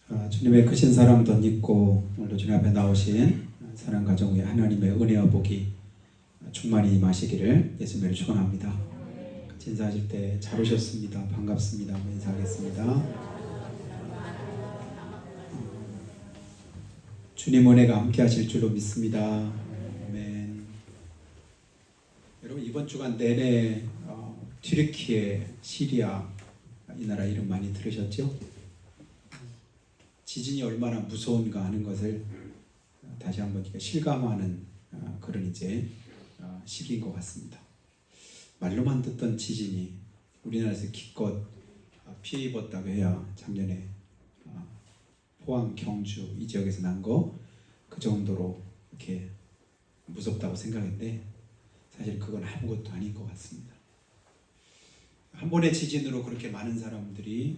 주님의 크신 사랑 덧입고 오늘도 주님 앞에 나오신 사랑 가정 위에 하나님의 은혜와 복이 충만히 임하시기를 예수님을 축원합니다. 같이 인사하실 때 잘 오셨습니다. 반갑습니다. 한번 인사하겠습니다. 주님 은혜가 함께 하실 줄로 믿습니다. 아멘. 여러분 이번 주간 내내 튀르키예, 시리아 이 나라 이름 많이 들으셨죠? 지진이 얼마나 무서운가 하는 것을 다시 한번 실감하는 그런 이제 시기인 것 같습니다. 말로만 듣던 지진이 우리나라에서 기껏 피해 입었다고 해야 작년에 포항, 경주 이 지역에서 난 거 그 정도로 이렇게 무섭다고 생각했는데 사실 그건 아무것도 아닌 것 같습니다. 한 번의 지진으로 그렇게 많은 사람들이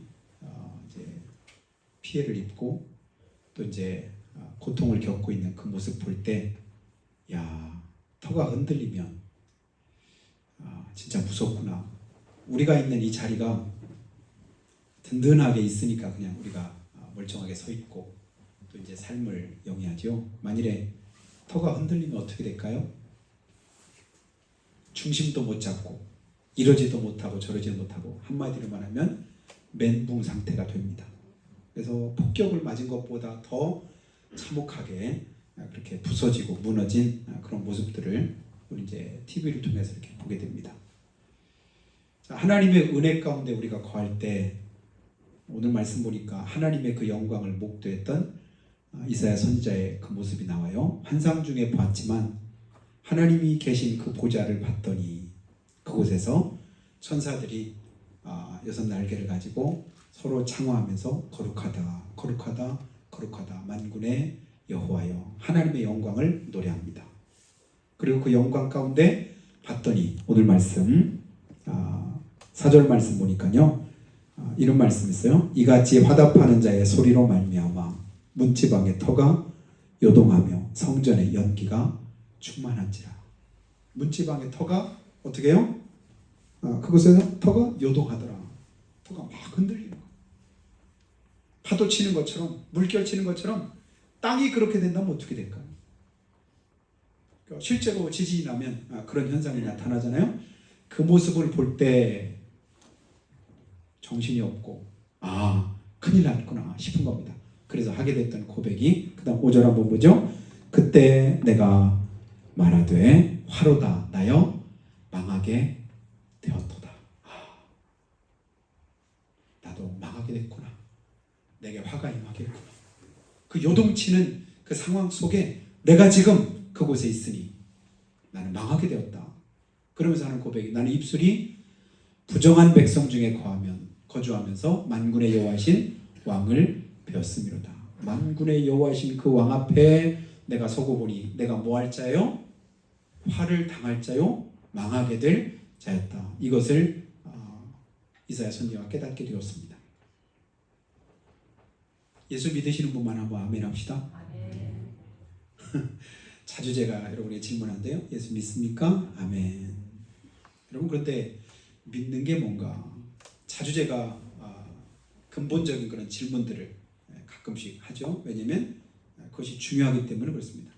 이제 피해를 입고 또 이제 고통을 겪고 있는 그 모습 볼 때, 야, 터가 흔들리면 진짜 무섭구나. 우리가 있는 이 자리가 든든하게 있으니까 그냥 우리가 멀쩡하게 서 있고 또 이제 삶을 영위하죠. 만일에 터가 흔들리면 어떻게 될까요? 중심도 못 잡고 이러지도 못하고 저러지도 못하고 한마디로 말하면 멘붕 상태가 됩니다. 그래서 폭격을 맞은 것보다 더 참혹하게 그렇게 부서지고 무너진 그런 모습들을 우리 이제 TV를 통해서 이렇게 보게 됩니다. 자, 하나님의 은혜 가운데 우리가 거할 때 오늘 말씀 보니까 하나님의 그 영광을 목도했던 이사야 선지자의 그 모습이 나와요. 환상 중에 보았지만 하나님이 계신 그 보좌를 봤더니 그곳에서 천사들이 6 날개를 가지고 서로 창화하면서 거룩하다 거룩하다 거룩하다 만군의 여호와여 하나님의 영광을 노래합니다. 그리고 그 영광 가운데 봤더니 오늘 말씀 4절 말씀 보니까요 이런 말씀 있어요. 이같이 화답하는 자의 소리로 말미암아 문지방의 터가 요동하며 성전의 연기가 충만한지라. 문지방의 터가 어떻게 해요? 그곳에서 터가 요동하더라. 터가 막 흔들리는 거예요. 파도 치는 것처럼 물결 치는 것처럼 땅이 그렇게 된다면 어떻게 될까요? 실제로 지진이 나면 그런 현상이 나타나잖아요. 그 모습을 볼 때 정신이 없고 큰일 났구나 싶은 겁니다. 그래서 하게 됐던 고백이 그 다음 5절 한번 보죠. 그때 내가 말하되 화로다 나여 망하게 되었도다. 나도 망하게 됐구나. 내게 화가 임하겠구나. 그 요동치는 그 상황 속에 내가 지금 그곳에 있으니 나는 망하게 되었다. 그러면서 하는 고백이 나는 입술이 부정한 백성 중에 거주하면서 만군의 여호와신 왕을 배웠음이로다. 만군의 여호와신 그 왕 앞에 내가 서고 보니 내가 뭐 할 자요? 화를 당할 자요? 망하게 될 자였다. 이것을 이사야 선지자가 깨닫게 되었습니다. 예수 믿으시는 분만 한번 아멘 합시다. 아멘. 자주 제가 여러분에게 질문한데요. 예수 믿습니까? 아멘. 여러분 그런데 믿는 게 뭔가? 자주 제가 근본적인 그런 질문들을 가끔씩 하죠. 왜냐하면 그것이 중요하기 때문에 그렇습니다.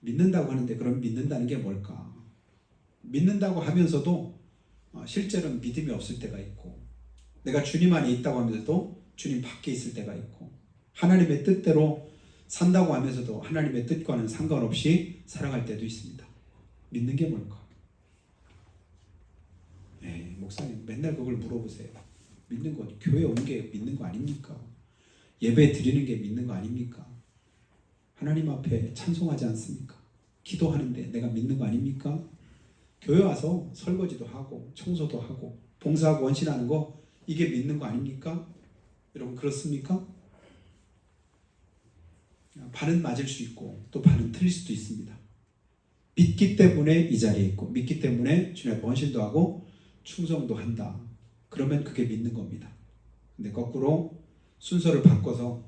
믿는다고 하는데 그럼 믿는다는 게 뭘까? 믿는다고 하면서도 실제로는 믿음이 없을 때가 있고 내가 주님 안에 있다고 하면서도 주님 밖에 있을 때가 있고 하나님의 뜻대로 산다고 하면서도 하나님의 뜻과는 상관없이 살아갈 때도 있습니다. 믿는 게 뭘까? 목사님 맨날 그걸 물어보세요. 믿는 거 교회 온 게 믿는 거 아닙니까? 예배 드리는 게 믿는 거 아닙니까? 하나님 앞에 찬송하지 않습니까? 기도하는데 내가 믿는 거 아닙니까? 교회 와서 설거지도 하고 청소도 하고 봉사하고 원신하는 거 이게 믿는 거 아닙니까? 여러분 그렇습니까? 반은 맞을 수 있고 또 반은 틀릴 수도 있습니다. 믿기 때문에 이 자리에 있고 믿기 때문에 주님 앞에 헌신도 하고 충성도 한다. 그러면 그게 믿는 겁니다. 근데 거꾸로 순서를 바꿔서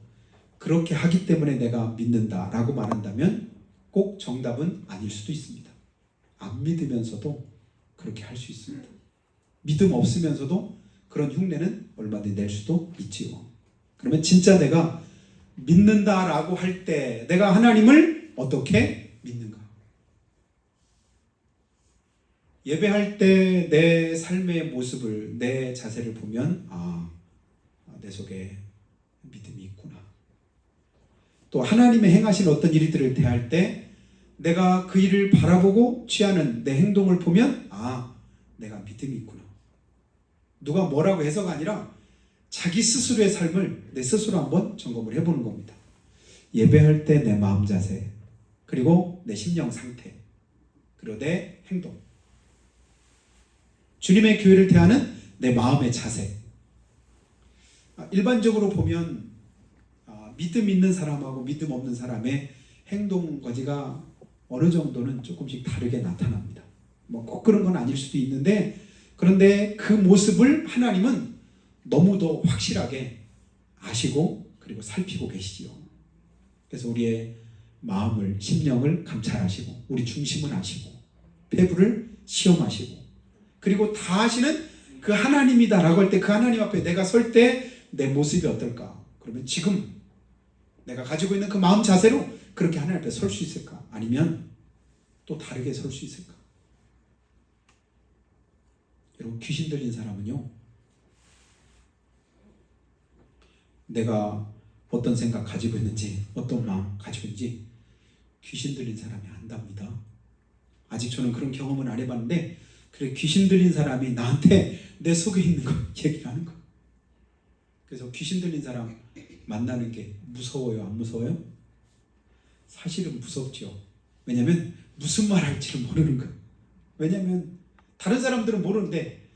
그렇게 하기 때문에 내가 믿는다라고 말한다면 꼭 정답은 아닐 수도 있습니다. 안 믿으면서도 그렇게 할 수 있습니다. 믿음 없으면서도 그런 흉내는 얼마든지 낼 수도 있지요. 그러면 진짜 내가 믿는다라고 할 때 내가 하나님을 어떻게 믿는가? 예배할 때 내 삶의 모습을, 내 자세를 보면 내 속에 믿음이 있구나. 또 하나님의 행하신 어떤 일들을 대할 때 내가 그 일을 바라보고 취하는 내 행동을 보면 내가 믿음이 있구나. 누가 뭐라고 해서가 아니라 자기 스스로의 삶을 내 스스로 한번 점검을 해보는 겁니다. 예배할 때 내 마음 자세, 그리고 내 심령 상태, 그리고 내 행동, 주님의 교회를 대하는 내 마음의 자세. 일반적으로 보면 믿음 있는 사람하고 믿음 없는 사람의 행동 거지가 어느 정도는 조금씩 다르게 나타납니다. 뭐 꼭 그런 건 아닐 수도 있는데, 그런데 그 모습을 하나님은 너무도 확실하게 아시고 그리고 살피고 계시지요. 그래서 우리의 마음을, 심령을 감찰하시고 우리 중심을 아시고 폐부를 시험하시고, 그리고 다 아시는 그 하나님이다라고 할 때 그 하나님 앞에 내가 설 때 내 모습이 어떨까? 그러면 지금 내가 가지고 있는 그 마음 자세로 그렇게 하나님 앞에 설 수 있을까? 아니면 또 다르게 설 수 있을까? 여러분, 귀신 들린 사람은요, 내가 어떤 생각 가지고 있는지, 어떤 마음 가지고 있는지 귀신 들린 사람이 안답니다. 아직 저는 그런 경험은 안 해봤는데, 그래, 귀신 들린 사람이 나한테 내 속에 있는 거 얘기를 하는 거예요. 그래서 귀신 들린 사람 만나는 게 무서워요, 안 무서워요? 사실은 무섭죠. 왜냐하면 무슨 말 할지를 모르는 거예요. 왜냐하면 다른 사람들은 모르는데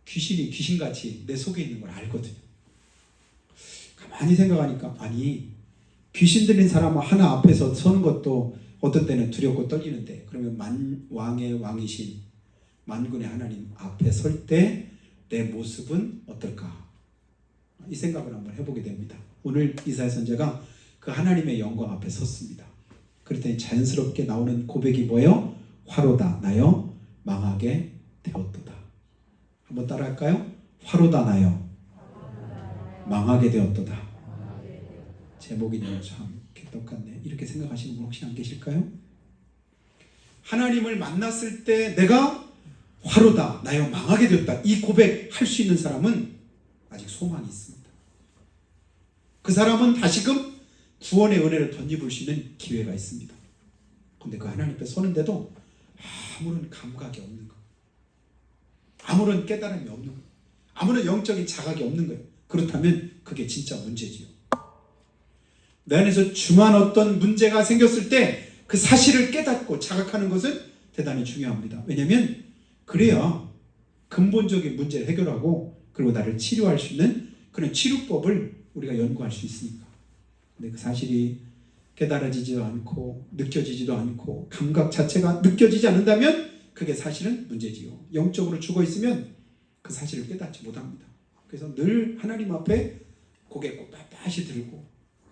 귀신이 귀신같이 내 속에 있는 걸 알거든요. 가만히 생각하니까, 아니, 귀신 들린 사람 하나 앞에서 서는 것도 어떤 때는 두렵고 떨리는데, 그러면 만왕의 왕이신 만군의 하나님 앞에 설 때 내 모습은 어떨까? 이 생각을 한번 해보게 됩니다. 오늘 이사야 선지자가 그 하나님의 영광 앞에 섰습니다. 그랬더니 자연스럽게 나오는 고백이 뭐예요? 화로다 나여 망하게 되었도다. 한번 따라할까요? 화로다 나여 망하게 되었도다. 제목이네요. 참 똑같네. 이렇게 생각하시는 분 혹시 안 계실까요? 하나님을 만났을 때 내가 화로다 나여 망하게 되었다, 이 고백할 수 있는 사람은 아직 소망이 있습니다. 그 사람은 다시금 구원의 은혜를 덧입을 수 있는 기회가 있습니다. 그런데 그 하나님 앞에 서는데도 아무런 감각이 없는 거, 아무런 깨달음이 없는 거, 아무런 영적인 자각이 없는 거예요. 그렇다면 그게 진짜 문제지요. 내 안에서 중한 어떤 문제가 생겼을 때 그 사실을 깨닫고 자각하는 것은 대단히 중요합니다. 왜냐하면 그래야 근본적인 문제를 해결하고 그리고 나를 치료할 수 있는 그런 치료법을 우리가 연구할 수 있으니까. 근데 그 사실이 깨달아지지도 않고 느껴지지도 않고 감각 자체가 느껴지지 않는다면 그게 사실은 문제지요. 영적으로 죽어 있으면 그 사실을 깨닫지 못합니다. 그래서 늘 하나님 앞에 고개 꼭 빳빳이 들고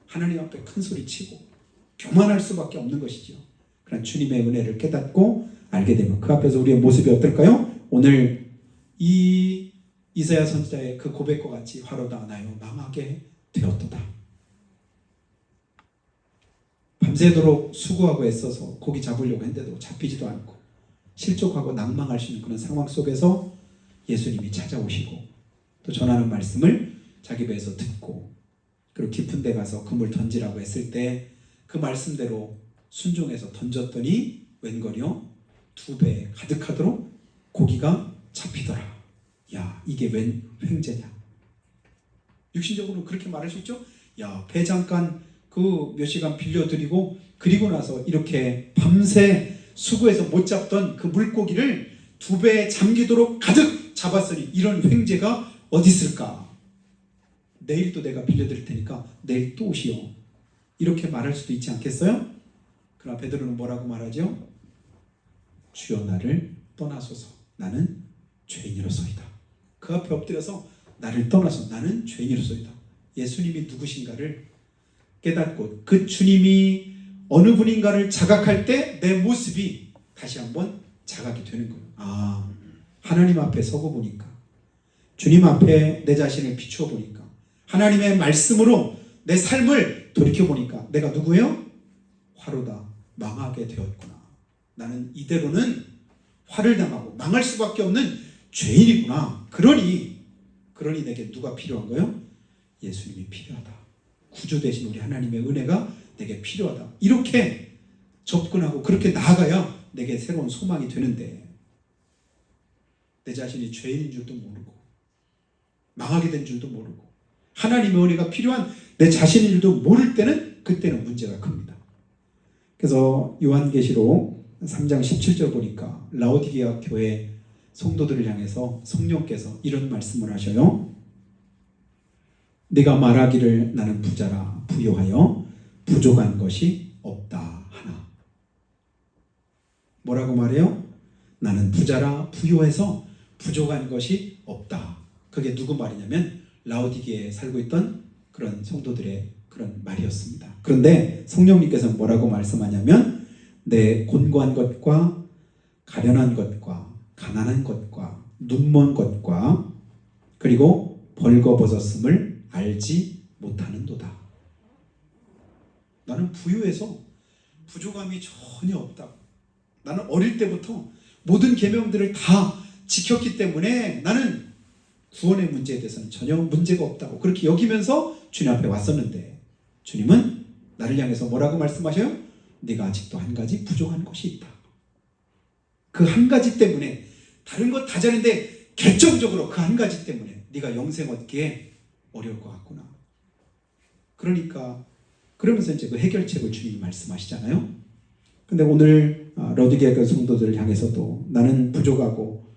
하나님 앞에 큰 소리 치고 교만할 수밖에 없는 것이죠. 그러나 주님의 은혜를 깨닫고 알게 되면 그 앞에서 우리의 모습이 어떨까요? 오늘 이 이사야 선지자의 그 고백과 같이 화로다 나여 망하게 되었도다. 밤새도록 수고하고 애써서 고기 잡으려고 했는데도 잡히지도 않고 실족하고 낭망할 수 있는 그런 상황 속에서 예수님이 찾아오시고 또 전하는 말씀을 자기 배에서 듣고, 그리고 깊은 데 가서 그물 던지라고 했을 때 그 말씀대로 순종해서 던졌더니 웬걸요? 2배 가득하도록 고기가 잡히더라. 야, 이게 웬 횡재냐? 육신적으로 그렇게 말할 수 있죠? 야, 배 잠깐 그 몇 시간 빌려드리고 그리고 나서 이렇게 밤새 수고해서 못 잡던 그 물고기를 2배에 잠기도록 가득 잡았으니 이런 횡재가 어디 있을까? 내일 또 내가 빌려드릴 테니까 내일 또 오시오. 이렇게 말할 수도 있지 않겠어요? 그러나 베드로는 뭐라고 말하죠? 주여 나를 떠나소서, 나는 죄인이로소이다. 그 앞에 엎드려서 나를 떠나서 나는 죄인이로소이다. 예수님이 누구신가를 깨닫고 그 주님이 어느 분인가를 자각할 때 내 모습이 다시 한번 자각이 되는 거예요. 아, 하나님 앞에 서고 보니까, 주님 앞에 내 자신을 비추어 보니까, 하나님의 말씀으로 내 삶을 돌이켜보니까 내가 누구예요? 화로다. 망하게 되었구나. 나는 이대로는 화를 당하고 망할 수밖에 없는 죄인이구나. 그러니 내게 누가 필요한 거예요? 예수님이 필요하다. 구주 되신 우리 하나님의 은혜가 내게 필요하다. 이렇게 접근하고 그렇게 나아가야 내게 새로운 소망이 되는데, 내 자신이 죄인인 줄도 모르고 망하게 된 줄도 모르고 하나님의 은혜가 필요한 내 자신인 줄도 모를 때는, 그때는 문제가 큽니다. 그래서 요한계시록 3장 17절 보니까 라오디게아 교회 성도들을 향해서 성령께서 이런 말씀을 하셔요. 네가 말하기를 나는 부자라 부요하여 부족한 것이 없다 하나. 뭐라고 말해요? 나는 부자라 부요해서 부족한 것이 없다. 그게 누구 말이냐면 라오디게아에 살고 있던 그런 성도들의 그런 말이었습니다. 그런데 성령님께서 뭐라고 말씀하냐면 내 곤고한 것과 가련한 것과 가난한 것과 눈먼 것과 그리고 벌거벗었음을 알지 못하는도다. 나는 부유해서 부족함이 전혀 없다. 나는 어릴 때부터 모든 계명들을 다 지켰기 때문에 나는 구원의 문제에 대해서는 전혀 문제가 없다고 그렇게 여기면서 주님 앞에 왔었는데, 주님은 나를 향해서 뭐라고 말씀하셔요? 네가 아직도 한 가지 부족한 것이 있다. 그 한 가지 때문에 다른 것 다 잘했는데 결정적으로 그 한 가지 때문에 네가 영생 얻기에 어려울 것 같구나. 그러니까 그러면서 이제 그 해결책을 주님이 말씀하시잖아요. 근데 오늘 라오디게아 성도들을 향해서도 나는 부족하고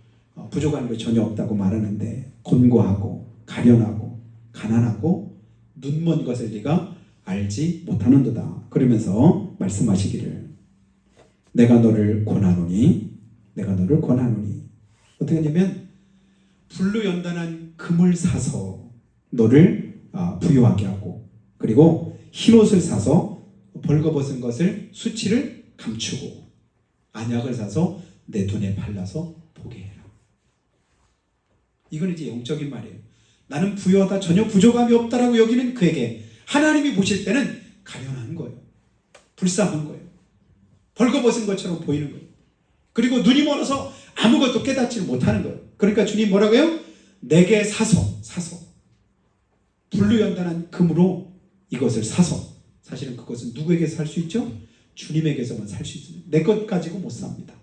부족한 게 전혀 없다고 말하는데 곤고하고 가련하고 가난하고 눈먼 것을 네가 알지 못하는도다. 그러면서 말씀하시기를 내가 너를 권하노니 내가 너를 권하노니. 어떻게 하냐면 불로 연단한 금을 사서 너를 부유하게 하고, 그리고 흰옷을 사서 벌거벗은 것을 수치를 감추고, 안약을 사서 내 눈에 발라서 보게 해라. 이건 이제 영적인 말이에요. 나는 부유하다, 전혀 부족함이 없다라고 여기는 그에게 하나님이 보실 때는 가련한 거예요. 불쌍한 거예요. 벌거벗은 것처럼 보이는 거예요. 그리고 눈이 멀어서 아무것도 깨닫지 못하는 거예요. 그러니까 주님 뭐라고 해요? 내게 사서 불로 연단한 금으로 이것을 사서, 사실은 그것은 누구에게 살 수 있죠? 주님에게서만 살 수 있습니다. 내 것 가지고 못 삽니다.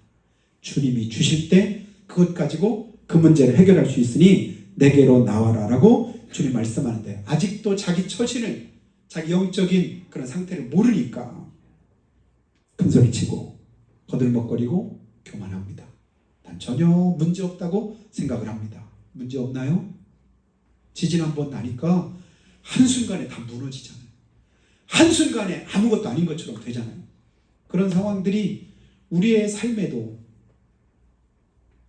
주님이 주실 때 그것 가지고 그 문제를 해결할 수 있으니 내게로 나와라 라고 주님 말씀하는데, 아직도 자기 처신을, 자기 영적인 그런 상태를 모르니까 큰소리치고 거들먹거리고 교만합니다. 난 전혀 문제 없다고 생각을 합니다. 문제 없나요? 지진 한번 나니까 한순간에 다 무너지잖아요. 한순간에 아무것도 아닌 것처럼 되잖아요. 그런 상황들이 우리의 삶에도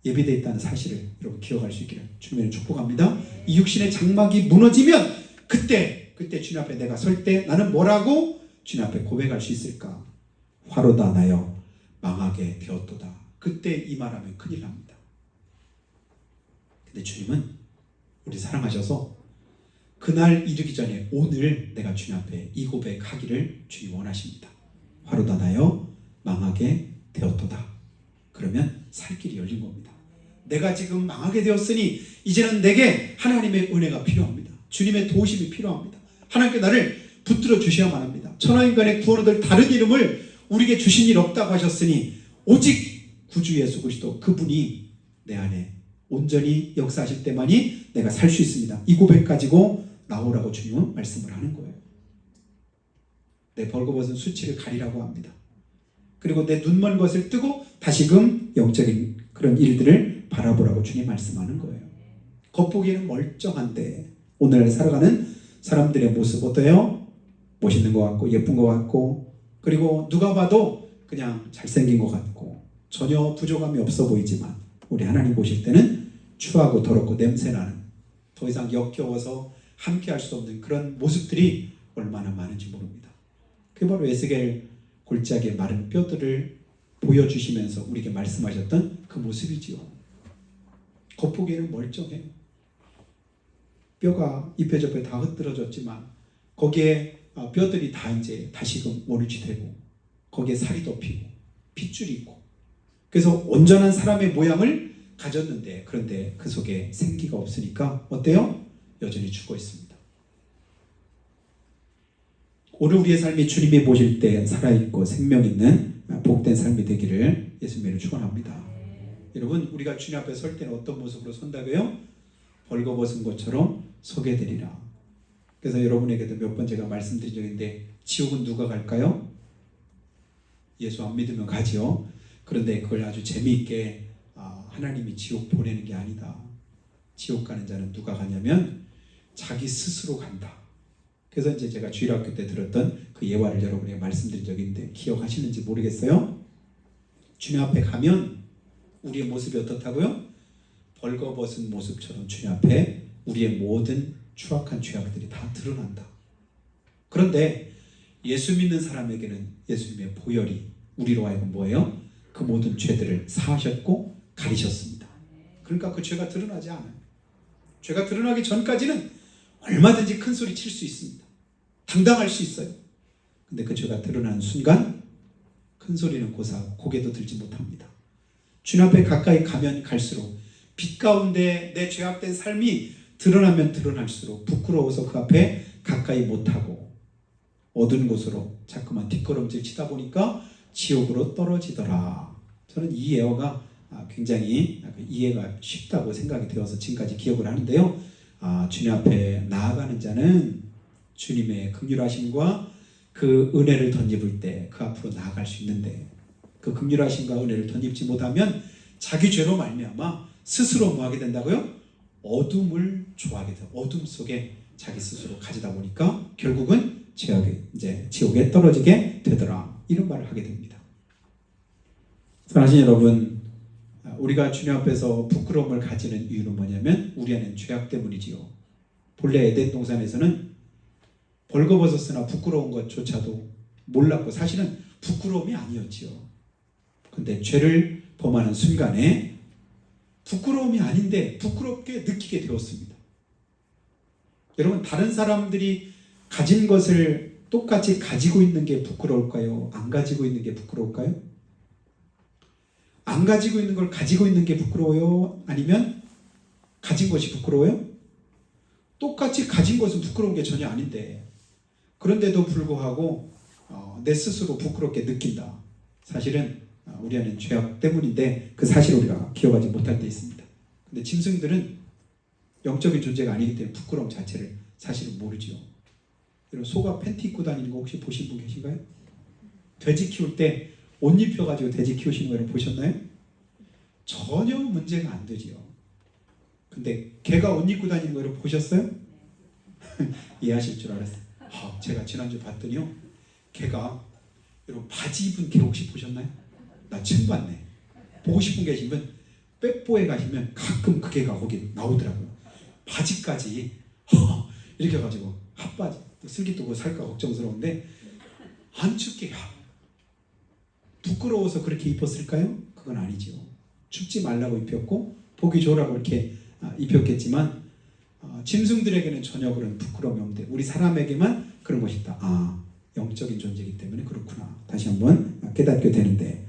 예비되어 있다는 사실을 여러분 기억할 수 있기를 주님을 축복합니다. 이 육신의 장막이 무너지면 그때 주님 앞에 내가 설 때 나는 뭐라고 주님 앞에 고백할 수 있을까? 화로다 나여 망하게 되었도다. 그때 이 말하면 큰일 납니다. 근데 주님은 우리 사랑하셔서 그날 이르기 전에 오늘 내가 주님 앞에 이 고백하기를 주님 원하십니다. 화로다 나여 망하게 되었도다. 그러면 살 길이 열린 겁니다. 내가 지금 망하게 되었으니 이제는 내게 하나님의 은혜가 필요합니다. 주님의 도우심이 필요합니다. 하나님께 나를 붙들어 주셔야만 합니다. 천하인간의 구원 얻을 다른 이름을 우리에게 주신 일 없다고 하셨으니 오직 구주 예수 그리스도 그분이 내 안에 온전히 역사하실 때만이 내가 살 수 있습니다. 이 고백 가지고 나오라고 주님은 말씀을 하는 거예요. 내 벌거벗은 수치를 가리라고 합니다. 그리고 내 눈먼 것을 뜨고 다시금 영적인 그런 일들을 바라보라고 주님 말씀하는 거예요. 겉보기에는 멀쩡한데 오늘 살아가는 사람들의 모습 어때요? 멋있는 것 같고 예쁜 것 같고, 그리고 누가 봐도 그냥 잘생긴 것 같고 전혀 부족함이 없어 보이지만 우리 하나님 보실 때는 추하고 더럽고 냄새나는, 더 이상 역겨워서 함께 할 수 없는 그런 모습들이 얼마나 많은지 모릅니다. 그게 바로 에스겔 골짜기의 마른 뼈들을 보여주시면서 우리에게 말씀하셨던 그 모습이지요. 겉보기에는 멀쩡해요. 뼈가 잎에 접에 다 흩어졌지만 거기에 뼈들이 다 이제 다시금 오르지 되고 거기에 살이 덮이고 핏줄이 있고 그래서 온전한 사람의 모양을 가졌는데 그런데 그 속에 생기가 없으니까 어때요? 여전히 죽어 있습니다. 오늘 우리의 삶이 주님이 보실 때 살아있고 생명 있는 복된 삶이 되기를 예수님으로 축원합니다. 여러분 우리가 주님 앞에 설 때는 어떤 모습으로 선다고요? 벌거벗은 것처럼 서게 되리라. 그래서 여러분에게도 몇 번 제가 말씀드린 적이 있는데 지옥은 누가 갈까요? 예수 안 믿으면 가지요. 그런데 그걸 아주 재미있게 하나님이 지옥 보내는 게 아니다. 지옥 가는 자는 누가 가냐면 자기 스스로 간다. 그래서 이제 제가 주일학교 때 들었던 그 예화를 여러분에게 말씀드린 적이 있는데 기억하시는지 모르겠어요. 주님 앞에 가면 우리의 모습이 어떻다고요? 벌거벗은 모습처럼 주님 앞에 우리의 모든 추악한 죄악들이 다 드러난다. 그런데 예수 믿는 사람에게는 예수님의 보혈이 우리로 하여금 뭐예요? 그 모든 죄들을 사하셨고 가리셨습니다. 그러니까 그 죄가 드러나지 않아요. 죄가 드러나기 전까지는 얼마든지 큰 소리 칠 수 있습니다. 당당할 수 있어요. 근데 그 죄가 드러나는 순간 큰 소리는 고사하고 고개도 들지 못합니다. 주님 앞에 가까이 가면 갈수록 빛 가운데 내 죄악된 삶이 드러나면 드러날수록 부끄러워서 그 앞에 가까이 못하고 어두운 곳으로 자꾸만 뒷걸음질 치다 보니까 지옥으로 떨어지더라. 저는 이 예화가 굉장히 이해가 쉽다고 생각이 되어서 지금까지 기억을 하는데요. 주님 앞에 나아가는 자는 주님의 긍휼하심과 그 은혜를 덧입을 때 그 앞으로 나아갈 수 있는데 그 긍휼하심과 은혜를 덧입지 못하면 자기 죄로 말미암아 스스로 뭐하게 된다고요? 어둠을 좋아하게 돼요. 어둠 속에 자기 스스로 가지다 보니까 결국은 지옥에 떨어지게 되더라. 이런 말을 하게 됩니다. 사랑하신 여러분, 우리가 주님 앞에서 부끄러움을 가지는 이유는 뭐냐면 우리 안에는 죄악 때문이지요. 본래 에덴 동산에서는 벌거벗었으나 부끄러운 것조차도 몰랐고 사실은 부끄러움이 아니었지요. 근데 죄를 범하는 순간에 부끄러움이 아닌데 부끄럽게 느끼게 되었습니다. 여러분 다른 사람들이 가진 것을 똑같이 가지고 있는 게 부끄러울까요? 안 가지고 있는 게 부끄러울까요? 안 가지고 있는 걸 가지고 있는 게 부끄러워요? 아니면 가진 것이 부끄러워요? 똑같이 가진 것은 부끄러운 게 전혀 아닌데 그런데도 불구하고 내 스스로 부끄럽게 느낀다. 사실은 우리 안에는 죄악 때문인데 그 사실을 우리가 기억하지 못할 때 있습니다. 근데 짐승들은 영적인 존재가 아니기 때문에 부끄러움 자체를 사실은 모르지요. 여러분 소가 팬티 입고 다니는 거 혹시 보신 분 계신가요? 돼지 키울 때 옷 입혀가지고 돼지 키우시는 거 여러분 보셨나요? 전혀 문제가 안 되지요. 근데 개가 옷 입고 다니는 거 여러분 보셨어요? 이해하실 줄 알았어요. 제가 지난주 봤더니요. 개가 여러분 바지 입은 개 혹시 보셨나요? 나 처음 봤네. 보고 싶은 게 계시면 백보에 가시면 가끔 그 개가 거기 나오더라고요. 바지까지 이렇게 해가지고 핫바지 슬기 또 살까 걱정스러운데 안 춥게 부끄러워서 그렇게 입었을까요? 그건 아니지요. 춥지 말라고 입혔고 보기 좋으라고 이렇게 입혔겠지만 짐승들에게는 전혀 그런 부끄러움이 없는데 우리 사람에게만 그런 것이 있다. 영적인 존재이기 때문에 그렇구나. 다시 한번 깨닫게 되는데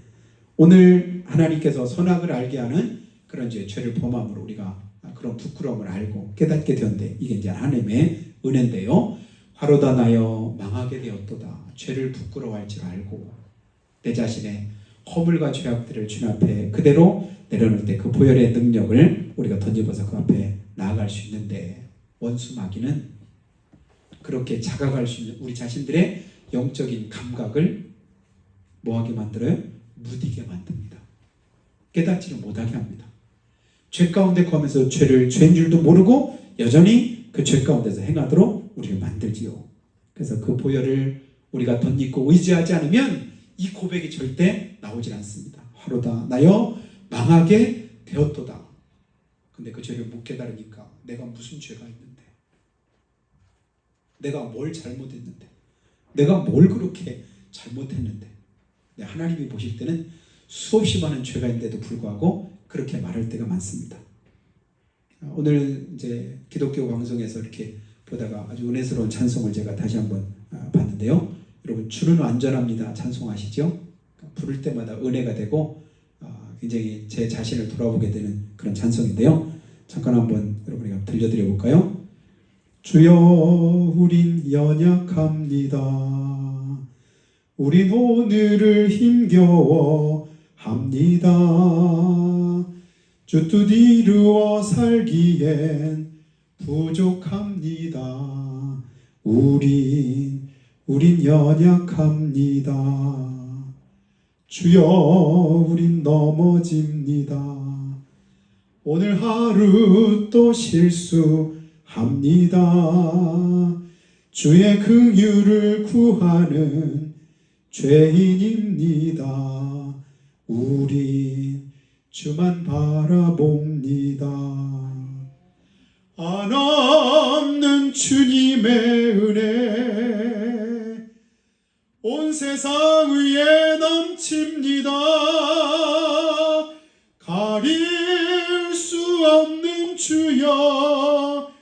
오늘 하나님께서 선악을 알게 하는 그런 죄를 범함으로 우리가 그런 부끄러움을 알고 깨닫게 되었는데 이게 이제 하나님의 은혜인데요. 화로다 나여 망하게 되었도다. 죄를 부끄러워할 줄 알고 내 자신의 허물과 죄악들을 주님 앞에 그대로 내려놓을 때 그 보혈의 능력을 우리가 던져봐서 그 앞에 나아갈 수 있는데 원수 마귀는 그렇게 자각할 수 있는 우리 자신들의 영적인 감각을 뭐하게 만들어요? 무디게 만듭니다. 깨닫지를 못하게 합니다. 죄 가운데 거하면서 죄인 줄도 모르고 여전히 그 죄 가운데서 행하도록 우리를 만들지요. 그래서 그 보혈을 우리가 덧입고 의지하지 않으면 이 고백이 절대 나오질 않습니다. 화로다 나여 망하게 되었도다. 근데 그 죄를 못 깨달으니까 내가 무슨 죄가 있는데 내가 뭘 잘못했는데 내가 뭘 그렇게 잘못했는데 하나님이 보실 때는 수없이 많은 죄가 있는데도 불구하고 그렇게 말할 때가 많습니다. 오늘 이제 기독교 방송에서 이렇게 보다가 아주 은혜스러운 찬송을 제가 다시 한번 봤는데요. 여러분, 주는 완전합니다. 찬송하시죠? 부를 때마다 은혜가 되고 굉장히 제 자신을 돌아보게 되는 그런 찬송인데요. 잠깐 한번 여러분에게 들려드려 볼까요? 주여, 우린 연약합니다. 우린 오늘을 힘겨워 합니다. 주 뜻 이루어 살기엔 부족합니다. 우린 연약합니다. 주여, 우린 넘어집니다. 오늘 하루 또 실수합니다. 주의 긍휼을 구하는 죄인입니다. 우린 주만 바라봅니다. 한없는 주님의 은혜 온 세상 위에 넘칩니다. 가릴 수 없는 주여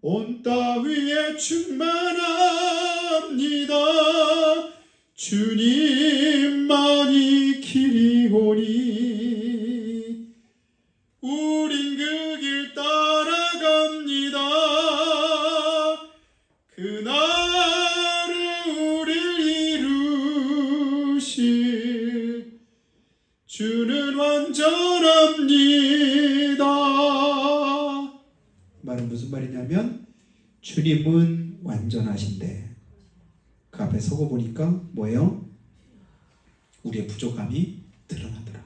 온 땅 위에 충만합니다. 주님만이 길이오니 우린 그 길 따라갑니다. 그날에 우릴 이루실 주는 완전합니다. 말은 무슨 말이냐면 주님은 완전하신데 그 앞에 서고 보니까 뭐예요? 우리의 부족함이 드러나더라.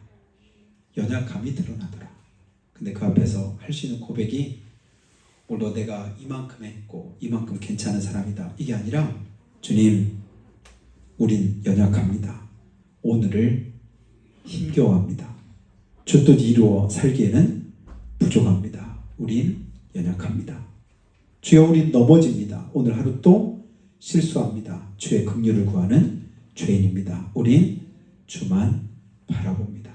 연약함이 드러나더라. 근데 그 앞에서 할 수 있는 고백이 물론 내가 이만큼 했고 이만큼 괜찮은 사람이다, 이게 아니라 주님, 우린 연약합니다. 오늘을 힘겨워합니다. 주 뜻 이루어 살기에는 부족합니다. 우린 연약합니다. 주여, 우린 넘어집니다. 오늘 하루 또 실수합니다. 주의 긍휼을 구하는 죄인입니다. 우린 주만 바라봅니다.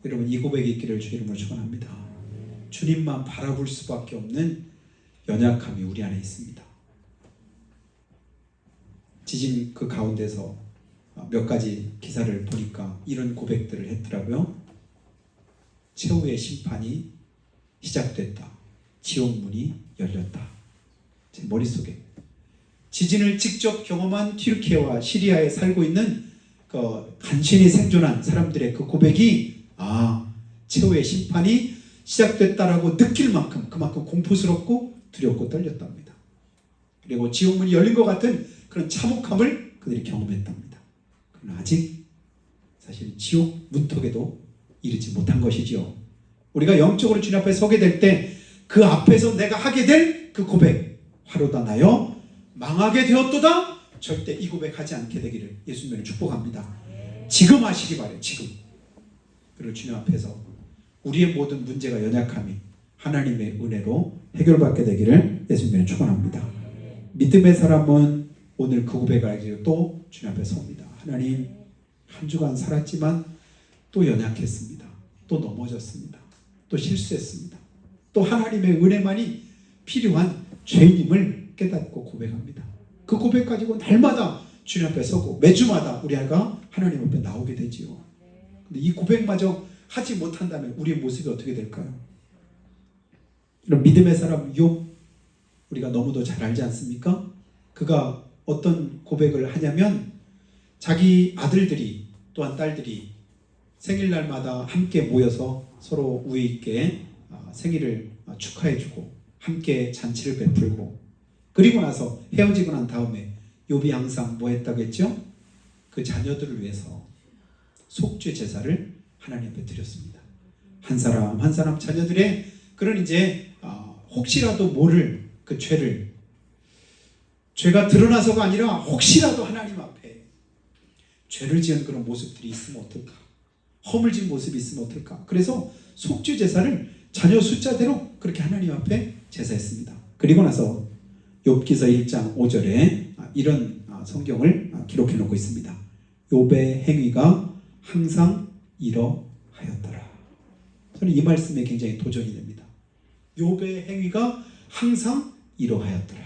여러분, 이 고백이 있기를 주 이름으로 축원합니다. 주님만 바라볼 수밖에 없는 연약함이 우리 안에 있습니다. 지진 그 가운데서 몇 가지 기사를 보니까 이런 고백들을 했더라고요. 최후의 심판이 시작됐다. 지옥문이 열렸다. 제 머릿속에 지진을 직접 경험한 튀르키예와 시리아에 살고 있는 그 간신히 생존한 사람들의 그 고백이 최후의 심판이 시작됐다라고 느낄 만큼 그만큼 공포스럽고 두렵고 떨렸답니다. 그리고 지옥문이 열린 것 같은 그런 참혹함을 그들이 경험했답니다. 그러나 아직 사실 지옥 문턱에도 이르지 못한 것이지요. 우리가 영적으로 주님 앞에 서게 될 때 그 앞에서 내가 하게 될 그 고백, 화로다 나여 망하게 되었도다, 절대 이 고백하지 않게 되기를 예수님을 축복합니다. 지금 하시기 바래요. 지금. 그리고 주님 앞에서 우리의 모든 문제가, 연약함이 하나님의 은혜로 해결받게 되기를 예수님을 축원합니다. 믿음의 사람은 오늘 그 고백을 가지고 또 주님 앞에 섭니다. 하나님, 한 주간 살았지만 또 연약했습니다. 또 넘어졌습니다. 또 실수했습니다. 또 하나님의 은혜만이 필요한 죄인임을 깨닫고 고백합니다. 그 고백 가지고 날마다 주님 앞에 서고 매주마다 우리 아이가 하나님 앞에 나오게 되지요. 근데 이 고백마저 하지 못한다면 우리의 모습이 어떻게 될까요? 이런 믿음의 사람 욥, 우리가 너무도 잘 알지 않습니까? 그가 어떤 고백을 하냐면 자기 아들들이 또한 딸들이 생일날마다 함께 모여서 서로 우애 있게 생일을 축하해주고 함께 잔치를 베풀고, 그리고 나서 헤어지고 난 다음에 욥이 항상 뭐 했다고 했죠? 그 자녀들을 위해서 속죄 제사를 하나님 앞에 드렸습니다. 한 사람 한 사람 자녀들의 그런 이제 혹시라도 모를 그 죄가 드러나서가 아니라 혹시라도 하나님 앞에 죄를 지은 그런 모습들이 있으면 어떨까? 허물진 모습이 있으면 어떨까? 그래서 속죄 제사를 자녀 숫자대로 그렇게 하나님 앞에 제사했습니다. 그리고 나서 욥기서 1장 5절에 이런 성경을 기록해 놓고 있습니다. 욥의 행위가 항상 이러하였더라. 저는 이 말씀에 굉장히 도전이 됩니다. 욥의 행위가 항상 이러하였더라.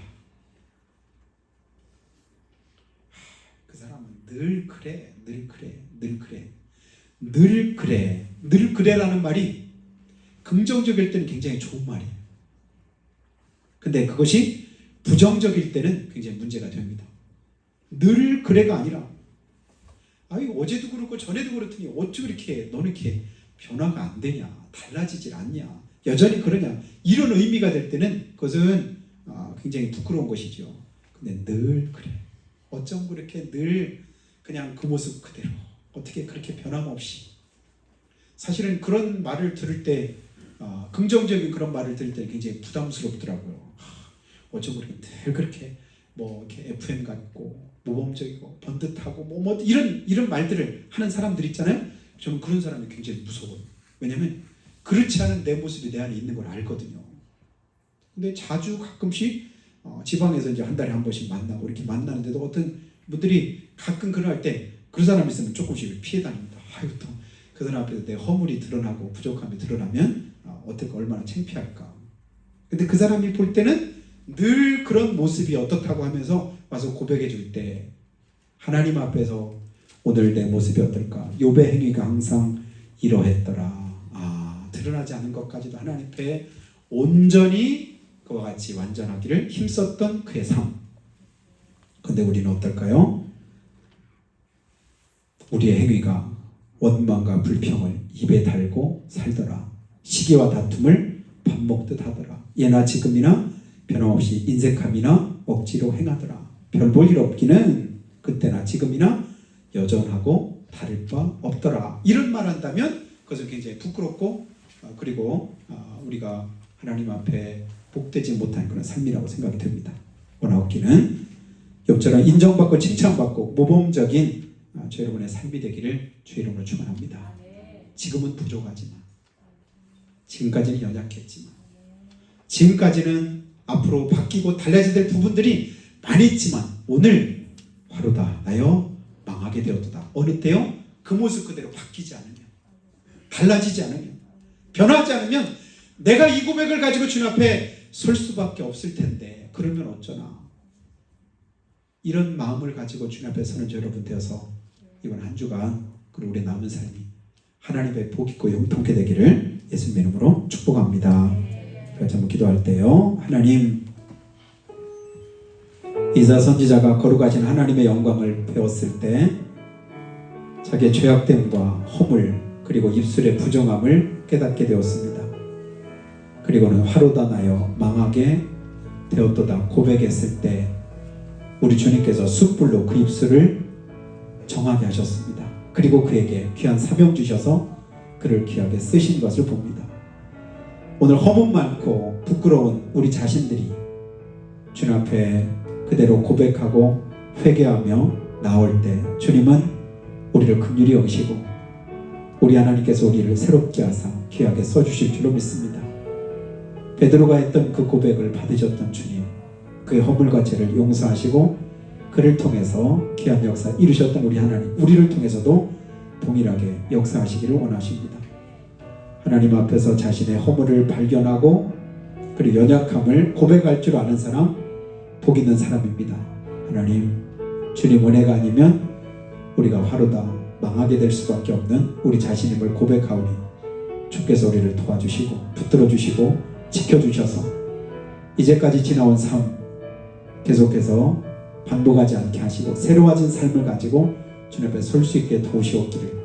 그 사람은 늘 그래, 늘 그래, 늘 그래, 늘 그래, 늘 그래라는 말이 긍정적일 때는 굉장히 좋은 말이에요. 근데 그것이 부정적일 때는 굉장히 문제가 됩니다. 늘 그래가 아니라 아유 어제도 그렇고 전에도 그렇더니 어찌 그렇게 너는 이렇게 변화가 안 되냐, 달라지질 않냐, 여전히 그러냐, 이런 의미가 될 때는 그것은 굉장히 부끄러운 것이죠. 근데 늘 그래, 어쩜 그렇게 늘 그냥 그 모습 그대로, 어떻게 그렇게 변함없이. 사실은 그런 말을 들을 때 긍정적인 그런 말을 들을 때 굉장히 부담스럽더라고요. 어쩜 그렇게 늘 그렇게 뭐 이렇게 FM 같고 모범적이고 번듯하고 뭐 이런 말들을 하는 사람들 있잖아요. 저는 그런 사람이 굉장히 무서워요. 왜냐하면 그렇지 않은 내 모습이 내 안에 있는 걸 알거든요. 근데 자주 가끔씩 지방에서 이제 한 달에 한 번씩 만나고 이렇게 만나는데도 어떤 분들이 가끔 그럴 때 그런 사람 있으면 조금씩 피해 다닙니다. 아유 또 그 사람 앞에서 내 허물이 드러나고 부족함이 드러나면 어떨까, 얼마나 창피할까. 근데 그 사람이 볼 때는 늘 그런 모습이 어떻다고 하면서 와서 고백해 줄 때 하나님 앞에서 오늘 내 모습이 어떨까? 욥의 행위가 항상 이러했더라. 드러나지 않은 것까지도 하나님 앞에 온전히 그와 같이 완전하기를 힘썼던 그의 삶. 근데 우리는 어떨까요? 우리의 행위가 원망과 불평을 입에 달고 살더라. 시기와 다툼을 밥 먹듯 하더라. 예나 지금이나 변함없이 인색함이나 억지로 행하더라. 별 볼 일 없기는 그때나 지금이나 여전하고 다를 바 없더라. 이런 말 한다면 그것은 굉장히 부끄럽고 그리고 우리가 하나님 앞에 복되지 못한 그런 삶이라고 생각이 됩니다. 원하옵기는 욥처럼 인정받고 칭찬받고 모범적인 저 여러분의 삶이 되기를 주의 이름으로 축원합니다. 지금은 부족하지만, 지금까지는 연약했지만, 지금까지는 앞으로 바뀌고 달라져야 될 부분들이 많이 있지만 오늘 화로다 나여 망하게 되었도다. 어느 때요? 그 모습 그대로 바뀌지 않으면, 달라지지 않으면, 변하지 않으면 내가 이 고백을 가지고 주님 앞에 설 수밖에 없을 텐데 그러면 어쩌나. 이런 마음을 가지고 주님 앞에 서는 여러분 되어서 이번 한 주간 그리고 우리 남은 삶이 하나님의 복 있고 영통케 되기를 예수님의 이름으로 축복합니다. 같이 한번 기도할 때요. 하나님, 이사 선지자가 거룩하신 하나님의 영광을 배웠을 때 자기의 죄악됨과 허물 그리고 입술의 부정함을 깨닫게 되었습니다. 그리고는 화로다 나여 망하게 되었도다 고백했을 때 우리 주님께서 숯불로 그 입술을 정하게 하셨습니다. 그리고 그에게 귀한 사명 주셔서 그를 귀하게 쓰신 것을 봅니다. 오늘 허물 많고 부끄러운 우리 자신들이 주님 앞에 그대로 고백하고 회개하며 나올 때 주님은 우리를 긍휼히 여기시고 우리 하나님께서 우리를 새롭게 하사 귀하게 써주실 줄로 믿습니다. 베드로가 했던 그 고백을 받으셨던 주님, 그의 허물과 죄를 용서하시고 그를 통해서 귀한 역사 이루셨던 우리 하나님, 우리를 통해서도 동일하게 역사하시기를 원하십니다. 하나님 앞에서 자신의 허물을 발견하고 그리고 연약함을 고백할 줄 아는 사람, 복 있는 사람입니다. 하나님, 주님 은혜가 아니면 우리가 화로다 망하게 될 수밖에 없는 우리 자신임을 고백하오니 주께서 우리를 도와주시고 붙들어 주시고 지켜주셔서 이제까지 지나온 삶 계속해서 반복하지 않게 하시고 새로워진 삶을 가지고 주님 앞에 설 수 있게 도우시옵기를.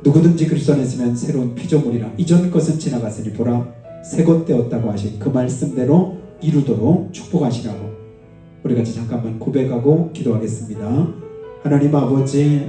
누구든지 그리스도 안에 있으면 새로운 피조물이라 이전 것은 지나갔으니 보라 새것 되었다고 하신 그 말씀대로 이루도록 축복하시라고 우리 같이 잠깐만 고백하고 기도하겠습니다. 하나님 아버지,